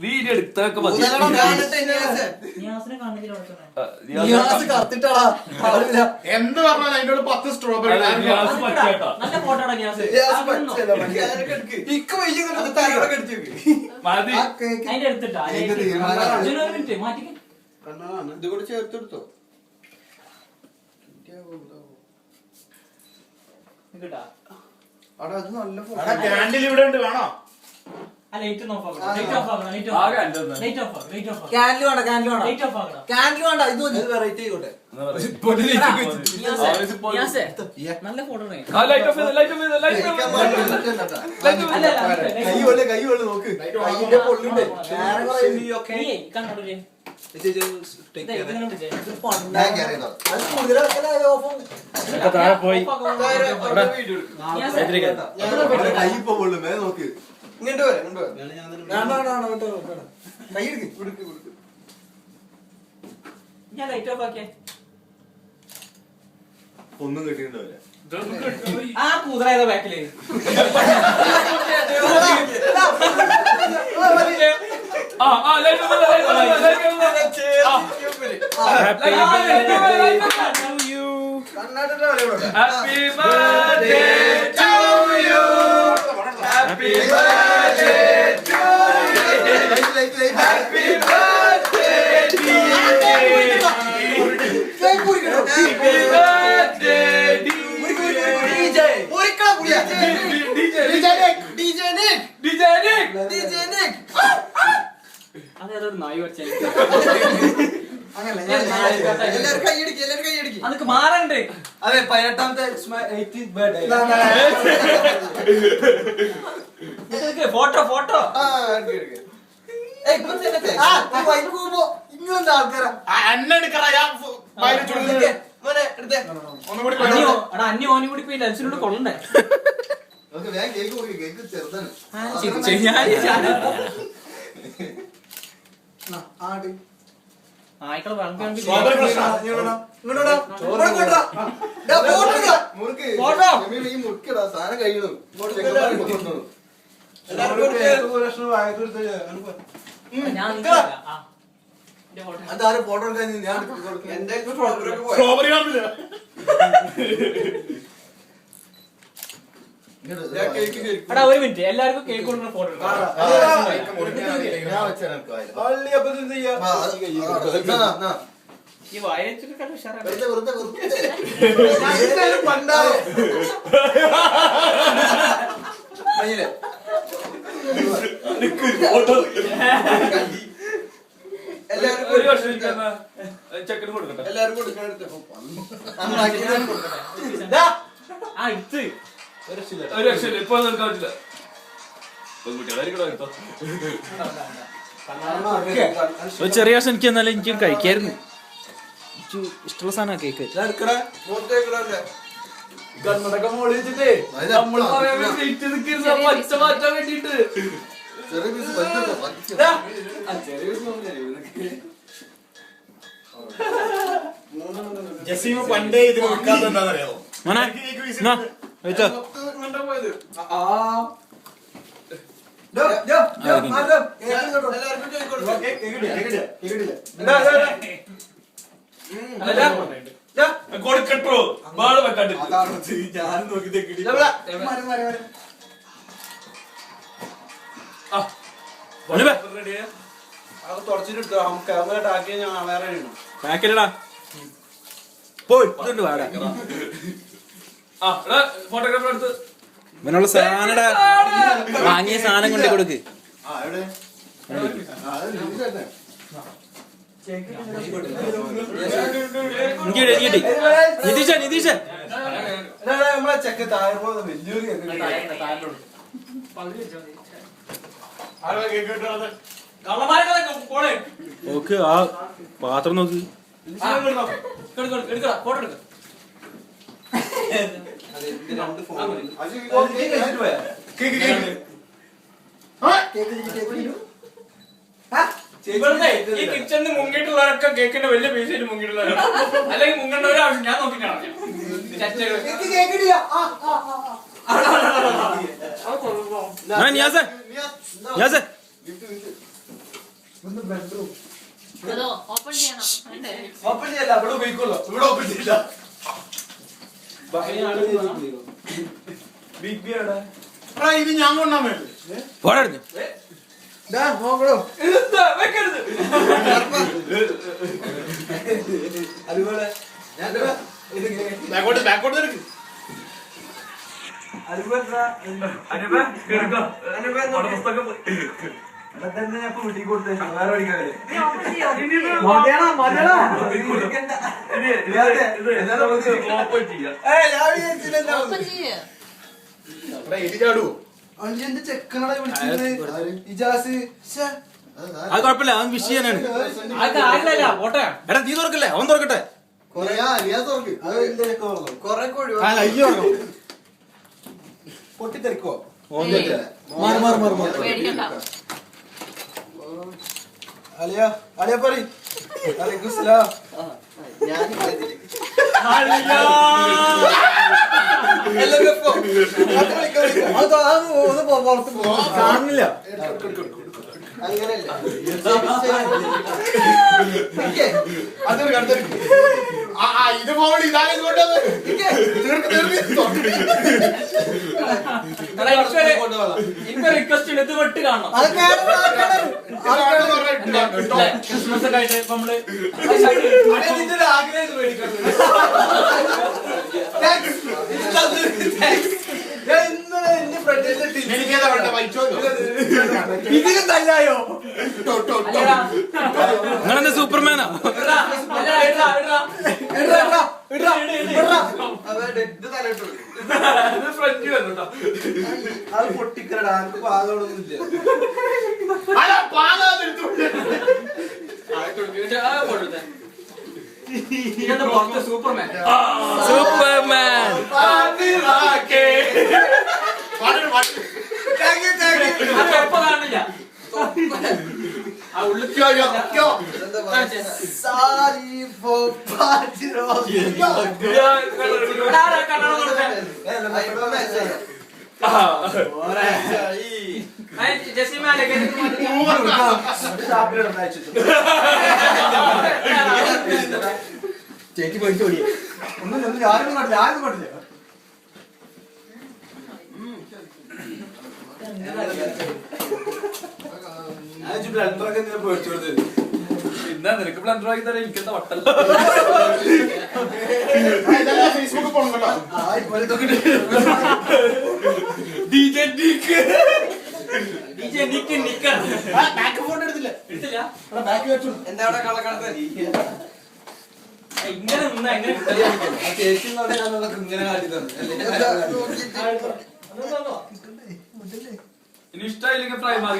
Video എടുത്തൊക്കെ എന്ത് പറഞ്ഞാൽ അതിന്റെ 10 സ്ട്രോബെറി ഇത് കൂടെ ചേർത്തെടുത്തോ. ക്യാൻഡിൽ ഇവിടെ ഉണ്ട്, വേണോ? നല്ല ഫോട്ടോ നോക്ക് പോയി നോക്ക് ഇങ്ങോട്ട് കൈ എടുക്ക്. ഒന്നും കിട്ടിയിട്ടുണ്ടാവില്ല. ആ കൂതറ ബാക്കില് Happy birthday to you. Happy birthday to you. Happy birthday dear. Happy birthday DJ. അതേതൊരു നായി വരച്ച അതൊക്കെ മാറണ്ടേ. അതെ 18ാമത്തെ 18th ബർത്ത്ഡേ ഫോട്ടോ ഫോട്ടോ ഇങ്ങനത്തെ ആൾക്കാരാ അന്യ ഓനും കൂടി പോയി ലൻസിനോട് കൊള്ളണ്ടേ. ചെറുതാണ് ആയിക്കളെ വളർത്തി സാധനം കഴിയണം. അതാരും ഫോട്ടോ എടുക്കാൻ ഞാൻ സ്ട്രോബെറി കാണില്ല. എടാ ഒരു മിനിറ്റ് എല്ലാവർക്കും കേക്ക് കൊടുക്കുന്ന ഫോട്ടോ ഈ വായിച്ചിട്ട് ഉഷാറാണ്. ഒരു വർഷം ചെക്കന് കൊടുക്കട്ടെ. എല്ലാരും കൊടുക്കാൻ ഒരു രക്ഷയില്ല, ഇപ്പൊ എടുക്കാൻ പറ്റില്ല. ഒരു ചെറിയ വർഷം എനിക്ക് എന്നാലും എനിക്ക് കഴിക്കായിരുന്നു. ഇഷ്ടമുള്ള സാധനം കേക്ക്. കണ്ണടക്ക മോളി വെച്ചിട്ടേ നമ്മൾ പറയാൻ വേണ്ടിട്ട് പച്ച മാറ്റാൻ വേണ്ടിട്ട് ജസീമ പണ്ടേ ഇത് കൊടുക്കാത്ത എന്താണെന്നറിയാമോ? കൊടുക്കട്ടോ ബാള് വെക്കാണ്ട് ഞാനും നോക്കി തുടച്ചിട്ട് ആക്കിയ ഞാൻ വേറെ പാക്കറ്റടാ പോയി വാടാ. ഫോട്ടോഗ്രാഫർ എടുത്ത് ഇവനുള്ള സാധനടാ വാങ്ങിയ സാധനം കൊണ്ട് കൊടുക്ക്. നിതീഷ നമ്മളെ ചെക്ക് താഴെ വലിയൊരു നോക്ക് ആ പാത്രം നോക്ക്. ഫോട്ടോ എടുക്ക. ഈ കിച്ചണിന് മുങ്ങിയിട്ടുള്ളവരൊക്കെ കേക്കിന്റെ വലിയ പീസായിട്ട് മുങ്ങിയിട്ടുള്ളവരാണ്. അല്ലെങ്കിൽ മുങ്ങേണ്ട ഒരു ആവശ്യം ഞാൻ നോക്കിയിട്ടാണ്. ബെഡ്റൂം അതോ ഓപ്പൺ ചെയ്യണം വേണ്ടേ? ഓപ്പൺ ചെയ്യല്ല, അവിടെ ഉപയോഗിക്കുള്ളൂ. ഇവിടെ ഓപ്പൺ ചെയ്യില്ല. ബിഗ് ബി അവിടെ ഇത് ഞാൻ കൊണ്ടാൻ വേണ്ടി നോക്കണോ ഇതെന്താ? വെക്കരുത്. അതുപോലെ ബാക്കോട്ട് എടുക്ക്. അതുപോലെ അനുപേ, കേൾക്കാം. അവിടെ പുസ്തകം പോയി. തന്നെ ഞാൻ വീട്ടിൽ കൊടുത്തേ വേറെ പഠിക്കാതെ നീ ഓപ്പൺ ചെയ്യോ? മതിയാണോ മതിയാണോ ഇത് ഓപ്പൺ ചെയ്യാം. ഓപ്പൺ ചെയ്യ്. എലി ചാടുവോ? അഞ്ചിന്റെ ചെക്കനടെ വിളിച്ചിരുന്നത് ഇജാസ് അത് കുഴപ്പമില്ല, അവൻ വിഷ് ചെയ്യാനാണ്. പോട്ടെ. എടാ നീ തുറക്കല്ലേ, അവൻ തുറക്കട്ടെ. കൊറേ കോഴി പൊട്ടിത്തെറിക്കോ പേടിക്കണ്ട. അലിയ അലിയ പറ അലൈക്കുസ്സലാം കാണില്ല ഇത് പോകണം. ഇതാണ് ഇതുകൊണ്ടത്. എനിക്ക് റിക്വസ്റ്റ് ഉണ്ട്, ഇത് വെട്ട് കാണണം. ക്രിസ്മസ് ഒക്കെ ആയിട്ട് ഇപ്പൊ നമ്മള് ആഗ്രഹം എനിക്കേതാ വേണ്ട വൈറ്റോ ഇതിന് തല്ലായോ നിങ്ങളെന്താ സൂപ്പർമാനാ? ഫ്രഞ്ച് വന്നുട്ടോ. അത് പൊട്ടിക്കരടാ എനിക്ക് പാകമൊന്നുമില്ല അല്ല പാകാതെടുത്തു. സൂപ്പർമാൻ. സൂപ്പർമാൻ. എപ്പോ കാണില്ല. ആ ഉള്ളിൽ ചേച്ചി പഠിച്ചോടിയ ഒന്നും ആരും പാടില്ല ആരും പാടില്ല പിന്നെ നിനക്ക് ബ്ലണ്ടർ ആക്കി തരാം. എനിക്കെന്താ വട്ടല്ല. ഫേസ്ബുക്ക് പോകണം കേട്ടോ. ബാക്ക് ഫോൺ എടുത്തില്ല. ബാക്ക് വെച്ചു. എന്താ അവിടെ കളക്കണത് ഇങ്ങനെ നിന്നാ എങ്ങനെ ചേച്ചി ഇങ്ങനെ കാട്ടി തന്നെ ഇനി ഇഷ്ടമായില്ലെങ്കിൽ ഫ്രൈ മാറി